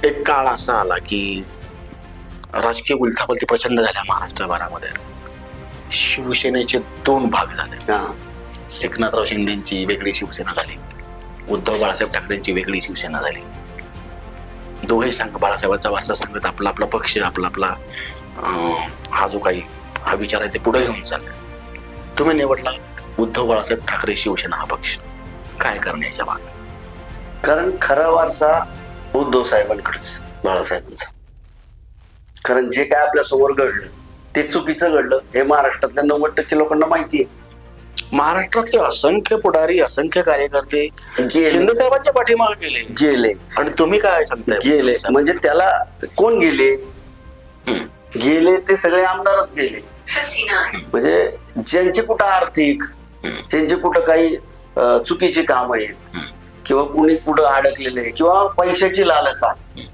एक काळ असा आला की राजकीय उलथापालथी प्रचंड झाल्या महाराष्ट्रभरामध्ये. शिवसेनेचे दोन भाग झाले. एकनाथराव शिंदेची वेगळी शिवसेना झाली, उद्धव बाळासाहेब ठाकरेंची वेगळी शिवसेना झाली. दोघे सांग बाळासाहेबांचा वारसा सांगत आपला आपला पक्ष आपला हा जो काही हा विचार आहे ते पुढे घेऊन चालले. तुम्ही निवडला उद्धव बाळासाहेब ठाकरे शिवसेना हा पक्ष. काय करण्याच्या भाग? कारण खरा वारसा उद्धव साहेबांकडेच, बाळासाहेबांचा. कारण जे काय आपल्या समोर घडलं ते चुकीचं घडलं हे महाराष्ट्रातल्या 90% लोकांना माहिती आहे. महाराष्ट्रातले असंख्य पुढारी, असंख्य कार्यकर्ते शिंदे साहेबांच्या पाठीमागे गेले आणि तुम्ही काय सांगताय? गेले म्हणजे त्याला कोण गेले? ते सगळे आमदारच गेले. म्हणजे ज्यांची कुठं आर्थिक, ज्यांची कुठं काही चुकीची काम आहेत किंवा कुणी कुठं अडकलेले किंवा पैशाची लालच आहे.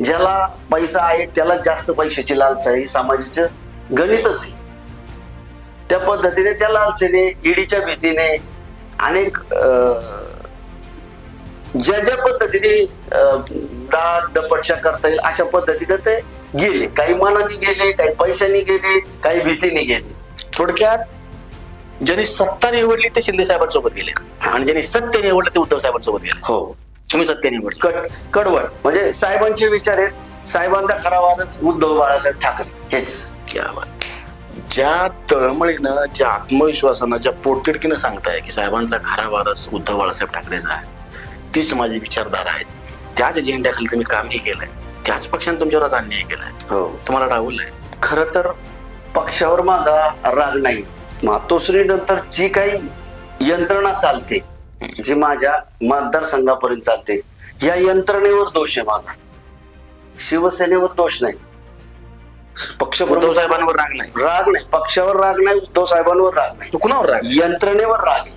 ज्याला पैसा आहे त्याला जास्त पैशाची लालसा आहे, सामाजिकचं गणितच आहे. त्या पद्धतीने त्या लालसेने, ईडीच्या भीतीने अनेक ज्या पद्धतीने दाद दपटशा करता येईल अशा पद्धतीने ते गेले. काही मनाने गेले, काही पैशाने गेले, काही भीतीने गेले. थोडक्यात ज्यांनी सत्ता निवडली ते शिंदे साहेबांसोबत गेले आणि ज्यांनी सत्य निवडलं ते उद्धव साहेबांसोबत गेले. हो, तुम्ही सत्य निवडलं. कडवट म्हणजे साहेबांचे विचार आहेत. साहेबांचा खरा वारस उद्धव बाळासाहेब ठाकरे हेच. क्या बात. ज्या तळमळीनं, ज्या आत्मविश्वासानं, ज्या पोटतिडकीनं सांगताय की साहेबांचा खरा वारस उद्धव बाळासाहेब ठाकरेचा आहे, तीच माझी विचारधारा आहे. त्याच एजेंड्याखाली तुम्ही कामही केलंय, त्याच पक्षाने तुमच्यावर अन्याय केलाय, हो, तुम्हाला डावलंय. खरं तर पक्षावर माझा राग नाही. मातोश्रीनंतर जी काही यंत्रणा चालते, जी माझ्या मतदारसंघापर्यंत चालते, या यंत्रणेवर दोष आहे माझा. शिवसेनेवर दोष नाही. पक्ष उद्धव साहेबांवर राग नाही. पक्षावर राग नाही, उद्धव साहेबांवर राग नाही. कुणावर राग? यंत्रणेवर राग आहे.